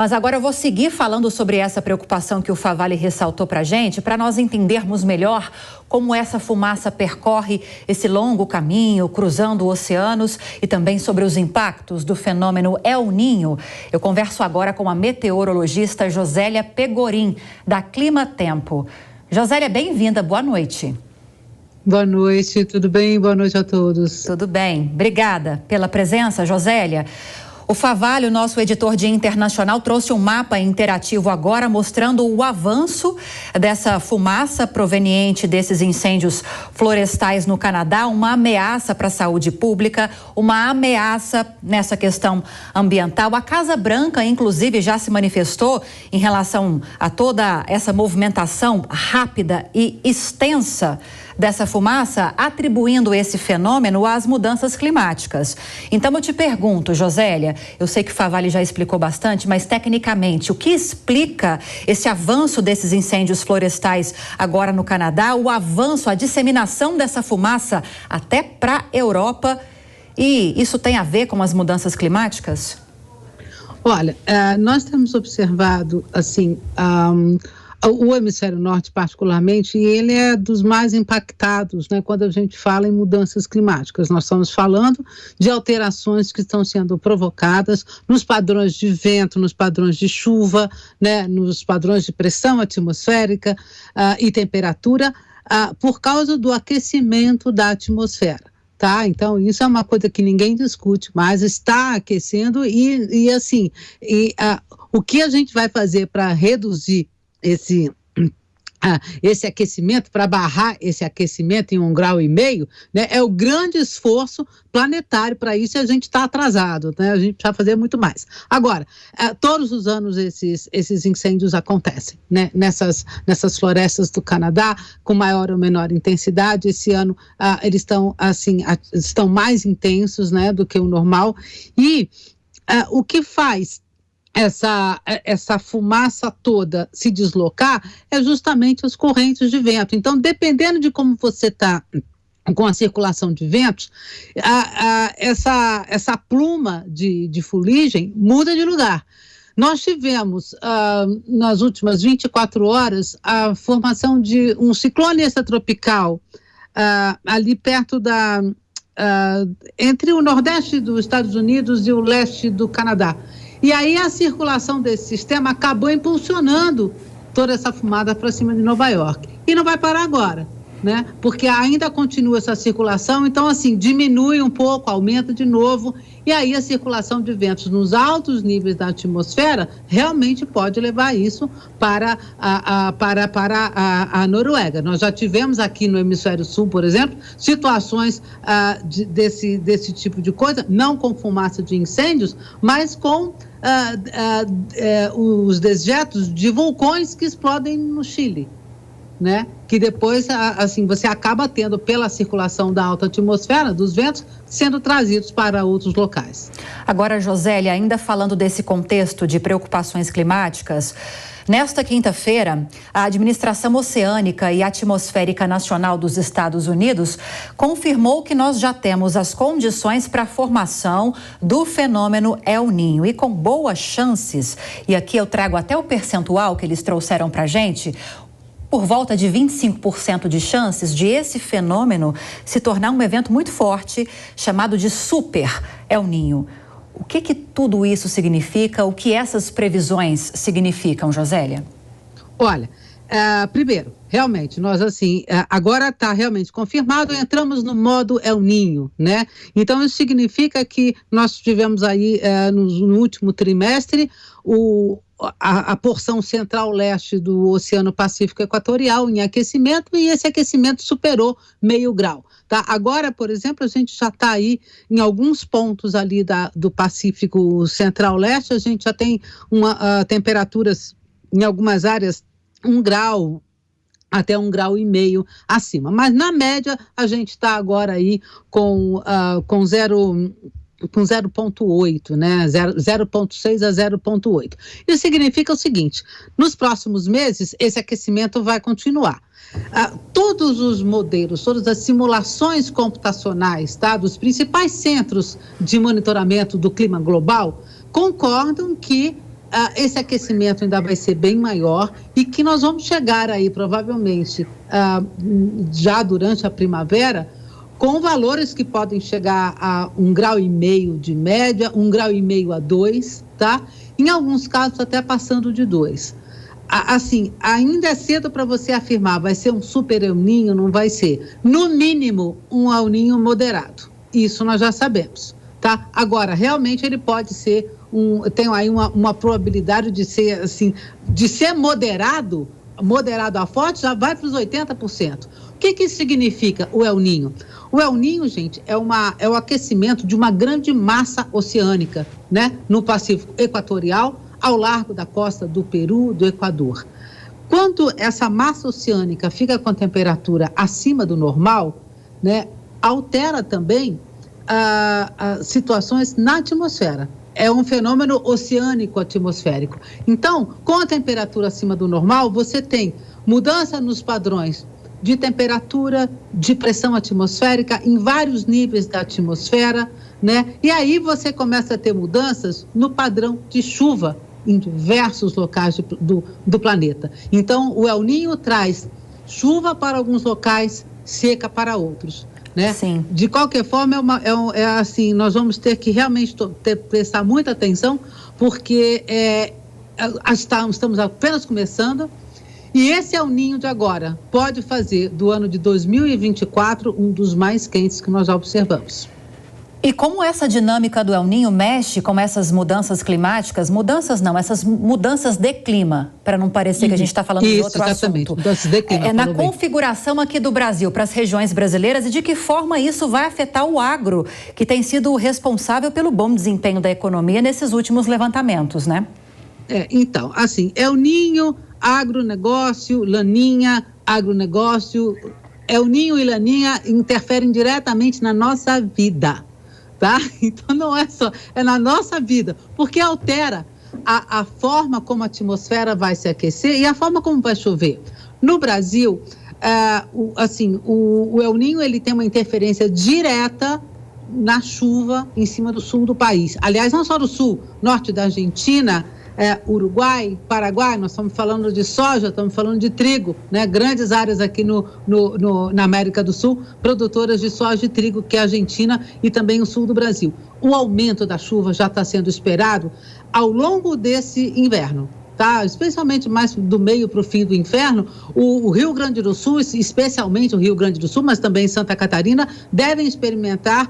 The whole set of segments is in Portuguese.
Mas agora eu vou seguir falando sobre essa preocupação que o Favale ressaltou para a gente, para nós entendermos melhor como essa fumaça percorre esse longo caminho, cruzando oceanos, e também sobre os impactos do fenômeno El Niño. Eu converso agora com a meteorologista Josélia Pegorim, da Clima Tempo. Josélia, bem-vinda, boa noite. Boa noite, tudo bem? Boa noite a todos. Tudo bem, obrigada pela presença, Josélia. O Favale, o nosso editor de internacional, trouxe um mapa interativo agora mostrando o avanço dessa fumaça proveniente desses incêndios florestais no Canadá, uma ameaça para a saúde pública, uma ameaça nessa questão ambiental. A Casa Branca, inclusive, já se manifestou em relação a toda essa movimentação rápida e extensa dessa fumaça, atribuindo esse fenômeno às mudanças climáticas. Então eu te pergunto, Josélia, eu sei que o Favale já explicou bastante, mas tecnicamente, o que explica esse avanço desses incêndios florestais agora no Canadá, o avanço, a disseminação dessa fumaça até para a Europa? E isso tem a ver com as mudanças climáticas? Olha, nós temos observado, assim, o hemisfério norte particularmente, e ele é dos mais impactados, né, quando a gente fala em mudanças climáticas. Nós estamos falando de alterações que estão sendo provocadas nos padrões de vento, nos padrões de chuva, né, nos padrões de pressão atmosférica e temperatura, por causa do aquecimento da atmosfera. Tá? Então, isso é uma coisa que ninguém discute, mas está aquecendo o que a gente vai fazer para reduzir esse aquecimento, para barrar esse aquecimento em 1,5 graus, né, é o grande esforço planetário para isso, e a gente está atrasado, né, a gente precisa fazer muito mais. Agora, todos os anos esses incêndios acontecem, né, nessas florestas do Canadá, com maior ou menor intensidade. Esse ano eles estão mais intensos, né, do que o normal, e o que faz essa fumaça toda se deslocar é justamente as correntes de vento. Então, dependendo de como você está com a circulação de ventos, essa pluma de fuligem muda de lugar. Nós tivemos, nas últimas 24 horas, a formação de um ciclone extratropical ali perto entre o nordeste dos Estados Unidos e o leste do Canadá. E aí a circulação desse sistema acabou impulsionando toda essa fumada para cima de Nova York. E não vai parar agora, né? Porque ainda continua essa circulação, então assim, diminui um pouco, aumenta de novo, e aí a circulação de ventos nos altos níveis da atmosfera realmente pode levar isso para a Noruega. Nós já tivemos aqui no hemisfério sul, por exemplo, situações desse tipo de coisa, não com fumaça de incêndios, mas com os dejetos de vulcões que explodem no Chile, né? Que depois, assim, você acaba tendo, pela circulação da alta atmosfera, dos ventos, sendo trazidos para outros locais. Agora, Josélia, ainda falando desse contexto de preocupações climáticas, nesta quinta-feira, a Administração Oceânica e Atmosférica Nacional dos Estados Unidos confirmou que nós já temos as condições para a formação do fenômeno El Niño, e com boas chances, e aqui eu trago até o percentual que eles trouxeram para a gente, por volta de 25% de chances de esse fenômeno se tornar um evento muito forte, chamado de Super El Niño. O que tudo isso significa? O que essas previsões significam, Josélia? Olha, primeiro, realmente, nós assim, agora está realmente confirmado, entramos no modo El Niño, né? Então, isso significa que nós tivemos aí, no último trimestre, a porção central-leste do Oceano Pacífico Equatorial em aquecimento, e esse aquecimento superou 0,5 grau. Tá? Agora, por exemplo, a gente já está aí em alguns pontos ali do Pacífico Central-Leste, a gente já tem temperaturas em algumas áreas 1 grau, até 1,5 graus acima. Mas, na média, a gente está agora aí com 0,8, né? 0,6 a 0,8. Isso significa o seguinte: nos próximos meses, esse aquecimento vai continuar. Todos os modelos, todas as simulações computacionais, tá, dos principais centros de monitoramento do clima global concordam que esse aquecimento ainda vai ser bem maior e que nós vamos chegar aí, provavelmente, já durante a primavera, com valores que podem chegar a 1,5 grau de média, 1,5 grau a 2, tá? Em alguns casos, até passando de 2. Assim, ainda é cedo para você afirmar, vai ser um super El Niño, não vai ser. No mínimo, um El Niño moderado. Isso nós já sabemos, tá? Agora, realmente ele pode ser tem aí uma probabilidade de ser, assim, de ser moderado a forte, já vai para os 80%. O que isso significa, o El Niño? O El Niño, gente, é o aquecimento de uma grande massa oceânica, né? No Pacífico Equatorial, ao largo da costa do Peru, do Equador. Quando essa massa oceânica fica com temperatura acima do normal, né, altera também situações na atmosfera. É um fenômeno oceânico-atmosférico. Então, com a temperatura acima do normal, você tem mudança nos padrões de temperatura, de pressão atmosférica em vários níveis da atmosfera, né? E aí você começa a ter mudanças no padrão de chuva em diversos locais do planeta. Então, o El Niño traz chuva para alguns locais, seca para outros, né? Sim. De qualquer forma, assim, nós vamos ter que realmente prestar muita atenção, porque estamos apenas começando, e esse El Niño de agora pode fazer do ano de 2024 um dos mais quentes que nós já observamos. E como essa dinâmica do El Niño mexe com essas mudanças climáticas, essas mudanças de clima, para não parecer que a gente está falando de outro assunto. Mudanças de clima, na configuração aqui do Brasil, para as regiões brasileiras, e de que forma isso vai afetar o agro, que tem sido responsável pelo bom desempenho da economia nesses últimos levantamentos, né? Então, assim, El Niño, agronegócio, Laninha, agronegócio, El Niño e Laninha interferem diretamente na nossa vida. Tá? Então não é só, é na nossa vida, porque altera a forma como a atmosfera vai se aquecer e a forma como vai chover. No Brasil, o El Niño ele tem uma interferência direta na chuva em cima do sul do país. Aliás, não só do sul, norte da Argentina, Uruguai, Paraguai, nós estamos falando de soja, estamos falando de trigo, né? Grandes áreas aqui na América do Sul, produtoras de soja e trigo, que é a Argentina e também o sul do Brasil. O aumento da chuva já está sendo esperado ao longo desse inverno, tá? Especialmente mais do meio para o fim do inverno, o Rio Grande do Sul, especialmente o Rio Grande do Sul, mas também Santa Catarina, devem experimentar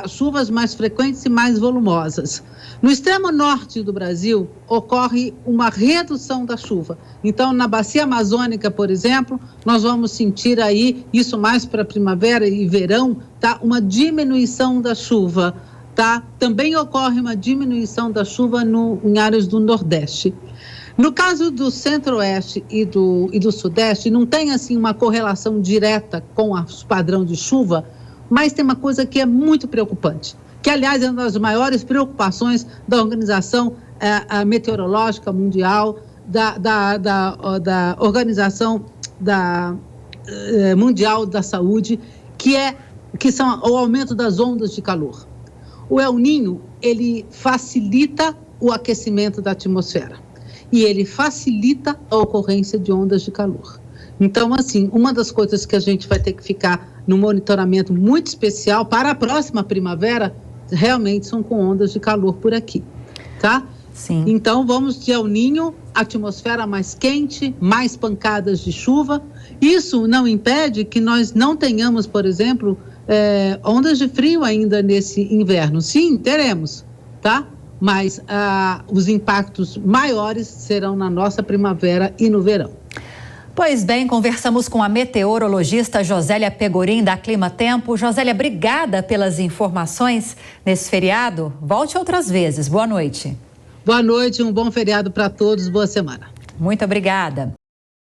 chuvas mais frequentes e mais volumosas. No extremo norte do Brasil, ocorre uma redução da chuva. Então, na bacia amazônica, por exemplo, nós vamos sentir aí, isso mais para primavera e verão, tá? Uma diminuição da chuva, tá? Também ocorre uma diminuição da chuva em áreas do Nordeste. No caso do Centro-Oeste e do Sudeste, não tem assim uma correlação direta com o padrão de chuva, mas tem uma coisa que é muito preocupante, que, aliás, é uma das maiores preocupações da Organização Meteorológica Mundial, da Organização Mundial da Saúde, que são o aumento das ondas de calor. O El Niño, ele facilita o aquecimento da atmosfera e ele facilita a ocorrência de ondas de calor. Então, assim, uma das coisas que a gente vai ter que ficar no monitoramento muito especial para a próxima primavera, realmente são com ondas de calor por aqui, tá? Sim. Então, vamos de El Niño, atmosfera mais quente, mais pancadas de chuva. Isso não impede que nós não tenhamos, por exemplo, ondas de frio ainda nesse inverno. Sim, teremos, tá? Mas os impactos maiores serão na nossa primavera e no verão. Pois bem, conversamos com a meteorologista Josélia Pegorim, da Clima Tempo. Josélia, obrigada pelas informações nesse feriado. Volte outras vezes. Boa noite. Boa noite, um bom feriado para todos. Boa semana. Muito obrigada.